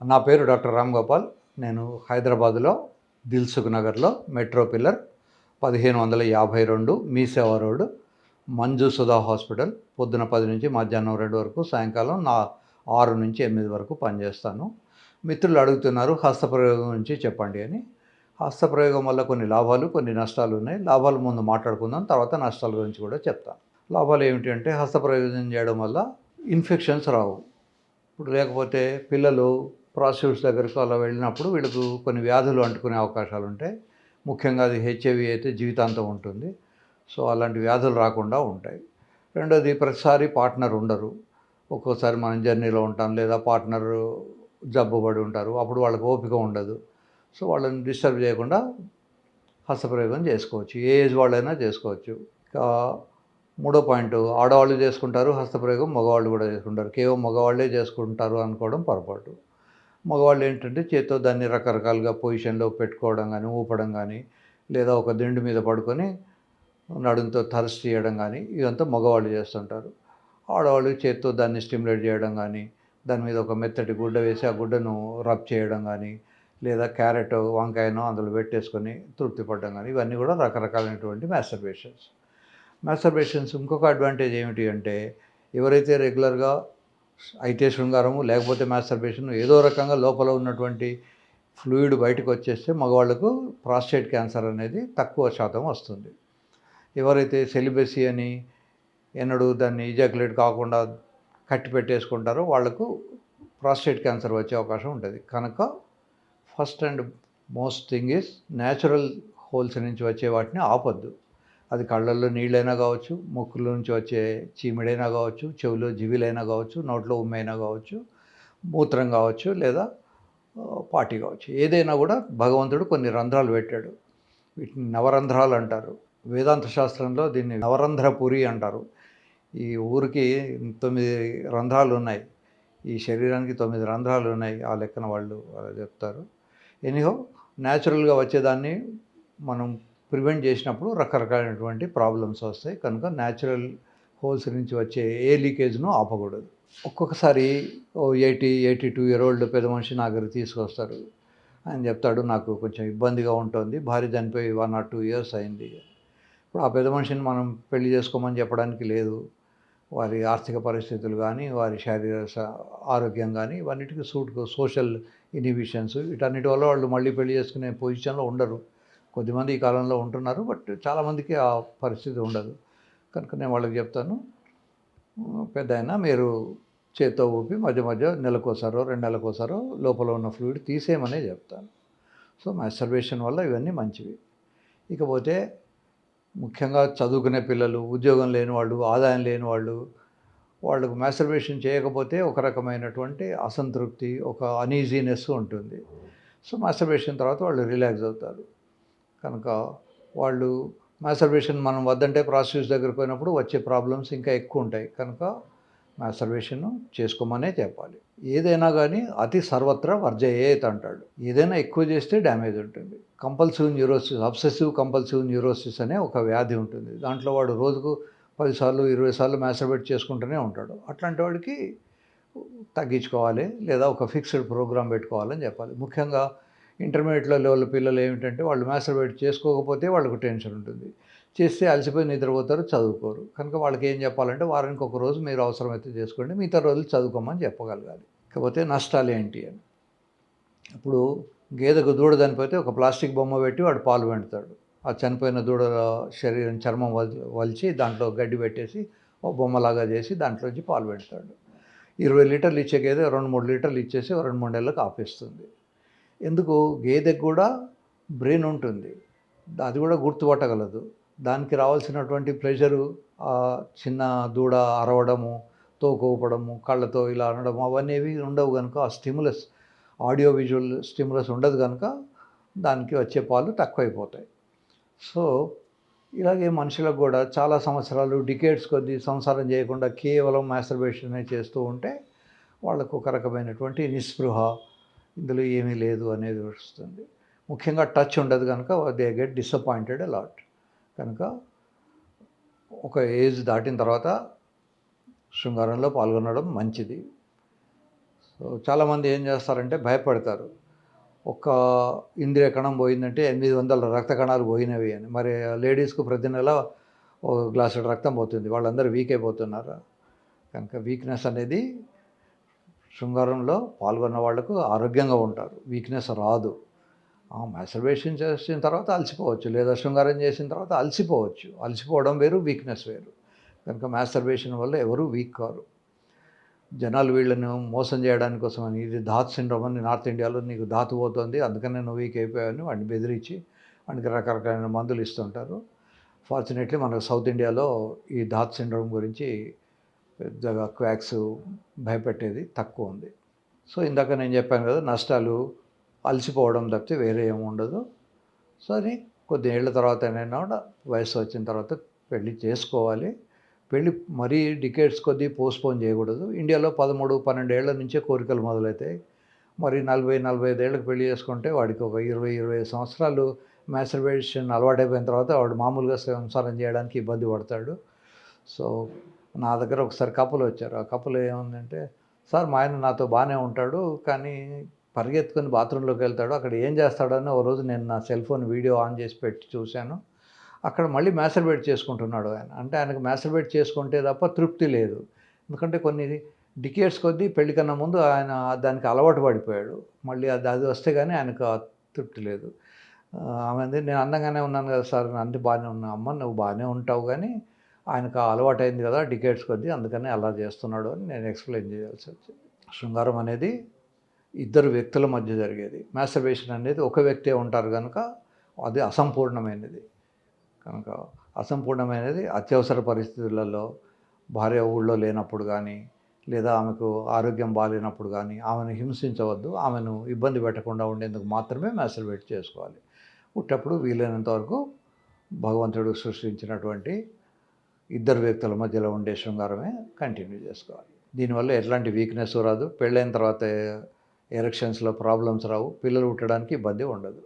నా పేరు డాక్టర్ రామ్ గోపాల్. నేను హైదరాబాదులో దిల్సుఖ్ నగర్లో మెట్రో పిల్లర్ 1552 మీ సేవా రోడ్, మంజు సుధా హాస్పిటల్. పొద్దున 10 నుంచి మధ్యాహ్నం 2 వరకు, సాయంకాలం 6 నుంచి 8 వరకు పనిచేస్తాను. మిత్రులు అడుగుతున్నారు హస్తప్రయోగం గురించి చెప్పండి అని. హస్తప్రయోగం వల్ల కొన్ని లాభాలు, కొన్ని నష్టాలు ఉన్నాయి. లాభాలు ముందు మాట్లాడుకుందాం, తర్వాత నష్టాల గురించి కూడా చెప్తాను. లాభాలు ఏమిటి అంటే, హస్తప్రయోగం చేయడం వల్ల ఇన్ఫెక్షన్స్ రావు. ఇప్పుడు లేకపోతే పిల్లలు ప్రాస్టిట్యూట్స్ దగ్గరకు అలా వెళ్ళినప్పుడు వీళ్ళకు కొన్ని వ్యాధులు అంటుకునే అవకాశాలు ఉంటాయి. ముఖ్యంగా అది హెచ్ఐవి అయితే జీవితాంతం ఉంటుంది. సో అలాంటి వ్యాధులు రాకుండా ఉంటాయి. రెండోది, ప్రతిసారి పార్ట్నర్ ఉండరు. ఒక్కోసారి మనం జర్నీలో ఉంటాం, లేదా పార్ట్నర్ జబ్బుపడి ఉంటారు, అప్పుడు వాళ్ళకి ఓపిక ఉండదు. సో వాళ్ళని డిస్టర్బ్ చేయకుండా హస్తప్రయోగం చేసుకోవచ్చు. ఏ ఏజ్ వాళ్ళైనా చేసుకోవచ్చు. ఇంకా మూడో పాయింట్, ఆడవాళ్ళు చేసుకుంటారు హస్తప్రయోగం, మగవాళ్ళు కూడా చేసుకుంటారు. కేవలం మగవాళ్ళే చేసుకుంటారు అనుకోవడం పొరపాటు. మగవాళ్ళు ఏంటంటే చేత్తో దాన్ని రకరకాలుగా పొజిషన్లో పెట్టుకోవడం కానీ, ఊపడం కానీ, లేదా ఒక దిండు మీద పడుకొని నడుంతో థర్స్ట్ చేయడం కానీ, ఇదంతా మగవాళ్ళు చేస్తుంటారు. ఆడవాళ్ళు చేత్తో దాన్ని స్టిమ్యులేట్ చేయడం కానీ, దాని మీద ఒక మెత్తటి గుడ్డ వేసి ఆ గుడ్డను రబ్ చేయడం కానీ, లేదా క్యారెట్ వంకాయనో అందులో పెట్టేసుకొని తృప్తి పడడం కానీ, ఇవన్నీ కూడా రకరకాలైనటువంటి మాస్టర్బేషన్స్. ఇంకొక అడ్వాంటేజ్ ఏమిటి అంటే, ఎవరైతే రెగ్యులర్గా అయితే శృంగారము, లేకపోతే మాస్టర్బేషన్, ఏదో రకంగా లోపల ఉన్నటువంటి ఫ్లూయిడ్ బయటకు వచ్చేస్తే మగవాళ్ళకు ప్రాస్టేట్ క్యాన్సర్ అనేది తక్కువ శాతం వస్తుంది. ఎవరైతే సెలిబసీ అని ఎన్నడూ దాన్ని ఇజాక్యులేట్ కాకుండా కట్టి పెట్టేసుకుంటారో వాళ్లకు ప్రాస్టేట్ క్యాన్సర్ వచ్చే అవకాశం ఉంటుంది. కనుక first and most thing is, natural holes నుంచి వచ్చే వాటిని ఆపొద్దు. అది కళ్ళల్లో నీళ్ళైనా కావచ్చు, ముక్కులో నుంచి వచ్చే చీమిడైనా కావచ్చు, చెవిలో జివిలైనా కావచ్చు, నోట్లో ఉమ్మైనా కావచ్చు, మూత్రం కావచ్చు, లేదా పాటి కావచ్చు. ఏదైనా కూడా భగవంతుడు కొన్ని రంధ్రాలు పెట్టాడు. వీటిని నవరంధ్రాలు అంటారు. వేదాంత శాస్త్రంలో దీన్ని నవరంధ్రపురి అంటారు. ఈ ఊరికి 9 రంధ్రాలు ఉన్నాయి, ఈ శరీరానికి 9 రంధ్రాలు ఉన్నాయి, ఆ లెక్కన వాళ్ళు చెప్తారు. ఎనీహో, న్యాచురల్గా వచ్చేదాన్ని మనం ప్రివెంట్ చేసినప్పుడు రకరకాలైనటువంటి ప్రాబ్లమ్స్ వస్తాయి. కనుక న్యాచురల్ హోల్స్ నుంచి వచ్చే ఏ లీకేజ్ను ఆపకూడదు. ఒక్కొక్కసారి 82 ఇయర్ ఓల్డ్ పెద్ద మనిషి నా దగ్గర తీసుకొస్తారు. ఆయన చెప్తాడు, నాకు కొంచెం ఇబ్బందిగా ఉంటుంది, భార్య చనిపోయి 1 or 2 years అయింది. ఇప్పుడు ఆ పెద్ద మనిషిని మనం పెళ్లి చేసుకోమని చెప్పడానికి లేదు. వారి ఆర్థిక పరిస్థితులు కానీ, వారి శారీరక ఆరోగ్యం కానీ, ఇవన్నిటికీ సోషల్ ఇన్హిబిషన్స్, వీటన్నిటి వల్ల వాళ్ళు మళ్ళీ పెళ్లి చేసుకునే పొజిషన్లో ఉండరు. కొద్దిమంది ఈ కాలంలో ఉంటున్నారు, బట్ చాలామందికి ఆ పరిస్థితి ఉండదు. కనుక నేను వాళ్ళకి చెప్తాను, పెద్దాయన మీరు చేత్తో ఊపి మధ్య మధ్య నెలకోసారో 2 నెలలకోసారో లోపల ఉన్న ఫ్లూయిడ్ తీసేయమనే చెప్తాను. సో మాస్టర్బేషన్ వల్ల ఇవన్నీ మంచివి. ఇకపోతే ముఖ్యంగా చదువుకునే పిల్లలు, ఉద్యోగం లేని వాళ్ళు, ఆదాయం లేని వాళ్ళకు మాస్టర్బేషన్ చేయకపోతే ఒక రకమైనటువంటి అసంతృప్తి, ఒక అనీజీనెస్ ఉంటుంది. సో మాస్టర్బేషన్ తర్వాత వాళ్ళు రిలాక్స్ అవుతారు. కనుక వాళ్ళు మాస్టర్బేషన్ మనం వద్దంటే ప్రాస్టిట్యూట్స్ దగ్గరికి పోయినప్పుడు వచ్చే ప్రాబ్లమ్స్ ఇంకా ఎక్కువ ఉంటాయి. కనుక మాస్టర్బేషన్ చేసుకోమనే చెప్పాలి. ఏదైనా కానీ అతి సర్వత్రా వర్జయేత్ అంటాడు. ఏదైనా ఎక్కువ చేస్తే డ్యామేజ్ ఉంటుంది. Compulsive neurosis, obsessive compulsive neurosis అనే ఒక వ్యాధి ఉంటుంది. దాంట్లో వాడు రోజుకు 10 సార్లు 20 సార్లు మాస్టర్బేట్ చేసుకుంటూనే ఉంటాడు. అట్లాంటి వాడికి తగ్గించుకోవాలి, లేదా ఒక ఫిక్స్డ్ ప్రోగ్రామ్ పెట్టుకోవాలని చెప్పాలి. ముఖ్యంగా ఇంటర్మీడియట్లో లెవెల్ పిల్లలు ఏమిటంటే, వాళ్ళు మాస్టర్బేట్ చేసుకోకపోతే వాళ్ళకు టెన్షన్ ఉంటుంది, చేస్తే అలసిపోయి నిద్రపోతారు, చదువుకోరు. కనుక వాళ్ళకి ఏం చెప్పాలంటే, వారానికి ఒక రోజు మీరు అవసరమైతే చేసుకోండి, మిగతా రోజులు చదువుకోమని చెప్పగలగాలి. కాకపోతే నష్టాలు ఏంటి అని, ఇప్పుడు గేదెకు దూడ చనిపోతే ఒక ప్లాస్టిక్ బొమ్మ పెట్టి వాడు పాలు పెడతాడు. ఆ చనిపోయిన దూడ శరీరం చర్మం వలిచి దాంట్లో గడ్డి పెట్టేసి ఒక బొమ్మలాగా చేసి దాంట్లోంచి పాలు పెడతాడు. 20 లీటర్లు ఇచ్చే గేదె 2-3 లీటర్లు ఇచ్చేసి 2-3 నెలలకు ఆపేస్తుంది. ఎందుకు? గేదెకు కూడా బ్రెయిన్ ఉంటుంది, అది కూడా గుర్తుపట్టగలదు. దానికి రావాల్సినటువంటి ప్రెషరు, చిన్న దూడ అరవడము, తోక ఊపడము, కళ్ళతో ఇలా అనడము, అవన్నీ ఉండవు. కనుక ఆ స్టిమ్యులస్, ఆడియో విజువల్ స్టిమ్యులస్ ఉండదు. కనుక దానికి వచ్చే పాలు తక్కువైపోతాయి. సో ఇలాగే మనుషులకు కూడా చాలా సంవత్సరాలు, డికేడ్స్ కొద్దీ సంసారం చేయకుండా కేవలం మాస్టర్బేషనే చేస్తూ ఉంటే వాళ్ళకు ఒక రకమైనటువంటి నిస్పృహ, ఇందులో ఏమీ లేదు అనేది వస్తుంది. ముఖ్యంగా టచ్ ఉండదు కనుక దే గెట్ డిసప్పాయింటెడ్ అలాట్. కనుక ఒక ఏజ్ దాటిన తర్వాత శృంగారంలో పాల్గొనడం మంచిది. సో చాలామంది ఏం చేస్తారంటే భయపడతారు. ఒక్క ఇంద్రియ కణం పోయిందంటే 800 రక్త కణాలు పోయినవి అని. మరి లేడీస్‌కు ప్రతి నెల ఒక గ్లాసుడు రక్తం పోతుంది. వాళ్ళందరూ వీక్ అయిపోతున్నారు. కనుక వీక్‌నెస్ అనేది శృంగారంలో పాల్గొన్న వాళ్ళకు ఆరోగ్యంగా ఉంటారు. వీక్‌నెస్ రాదు. మాస్టర్బేషన్ చేసిన తర్వాత అలసిపోవచ్చు. లేదా శృంగారం చేసిన తర్వాత అలసిపోవచ్చు. అలసిపోవడం వేరు, వీక్‌నెస్ వేరు. కనుక మాస్టర్బేషన్ వల్ల ఎవరు వీక్ కారు. జనాలు వీళ్ళను మోసం చేయడానికి కోసమని ఇది ధాత్ సిండ్రోమ్ అని నార్త్ ఇండియాలో నీకు ధాతు పోతుంది అందుకనే నువ్వు వీక్ అయిపోయావని వాడిని బెదిరించి వాడికి రకరకాలైన మందులు ఇస్తుంటారు. ఫార్చునేట్లీ మనకు సౌత్ ఇండియాలో ఈ ధాత్ సిండ్రోమ్ గురించి పెద్దగా క్వాక్స్ భయపెట్టేది తక్కువ ఉంది. సో ఇందాక నేను చెప్పాను కదా, నష్టాలు అలసిపోవడం తప్పితే వేరే ఏమి ఉండదు. సో అది కొద్ది ఏళ్ళ తర్వాత అయినా కూడా వయసు వచ్చిన తర్వాత పెళ్లి చేసుకోవాలి. పెళ్ళి మరీ డికేట్స్ కొద్దీ పోస్ట్‌పోన్ చేయకూడదు. ఇండియాలో 13, 12 ఏళ్ల నుంచే కోరికలు మొదలవుతాయి. మరి 40, 45 ఏళ్ళకి పెళ్లి చేసుకుంటే వాడికి ఒక 20, 25 సంవత్సరాలు మాస్టర్బేషన్ అలవాటైపోయిన తర్వాత వాడు మామూలుగా సంసారం చేయడానికి ఇబ్బంది పడతాడు. సో నా దగ్గర ఒకసారి కపుల్ వచ్చారు. ఆ కపుల్ ఏముందంటే, సార్ మా ఆయన నాతో బాగానే ఉంటాడు, కానీ పరిగెత్తుకొని బాత్రూంలోకి వెళ్తాడు. అక్కడ ఏం చేస్తాడని ఓ రోజు నేను నా సెల్ ఫోన్ వీడియో ఆన్ చేసి పెట్టి చూశాను. అక్కడ మళ్ళీ మాస్టర్బేట్ చేసుకుంటున్నాడు ఆయన. అంటే ఆయనకు మాస్టర్బేట్ చేసుకుంటే తప్ప తృప్తి లేదు. ఎందుకంటే కొన్ని డికేట్స్ కొద్దీ పెళ్లి కన్నా ముందు ఆయన దానికి అలవాటు పడిపోయాడు. మళ్ళీ అది వస్తే గానీ ఆయనకు ఆ తృప్తి లేదు. ఆమె అంది, నేను అందంగానే ఉన్నాను కదా సార్, అన్నీ బాగానే ఉన్నా. అమ్మ నువ్వు బాగానే ఉంటావు కానీ ఆయనకు అలవాటైంది కదా డికేట్స్ కొద్దీ, అందుకని అలా చేస్తున్నాడు అని నేను ఎక్స్‌ప్లెయిన్ చేయాల్సి వచ్చింది. శృంగారం అనేది ఇద్దరు వ్యక్తుల మధ్య జరిగేది. మాస్టర్బేషన్ అనేది ఒక వ్యక్తే ఉంటారు కనుక అది అసంపూర్ణమైనది. కనుక అసంపూర్ణమైనది అత్యవసర పరిస్థితులలో భార్య ఊళ్ళో లేనప్పుడు కానీ, లేదా ఆమెకు ఆరోగ్యం బాలేనప్పుడు కానీ ఆమెను హింసించవద్దు. ఆమెను ఇబ్బంది పెట్టకుండా ఉండేందుకు మాత్రమే మాస్టర్బేట్ చేసుకోవాలి. ఉట్టప్పుడు వీలైనంత వరకు భగవంతుడు సృష్టించినటువంటి ఇద్దరు వ్యక్తుల మధ్యలో ఉండే శృంగారమే కంటిన్యూ చేసుకోవాలి. దీనివల్ల ఎట్లాంటి వీక్‌నెస్ రాదు. పెళ్ళైన తర్వాత ఎరెక్షన్స్‌లో ప్రాబ్లమ్స్ రావు. పిల్లలు పుట్టడానికి ఇబ్బంది ఉండదు.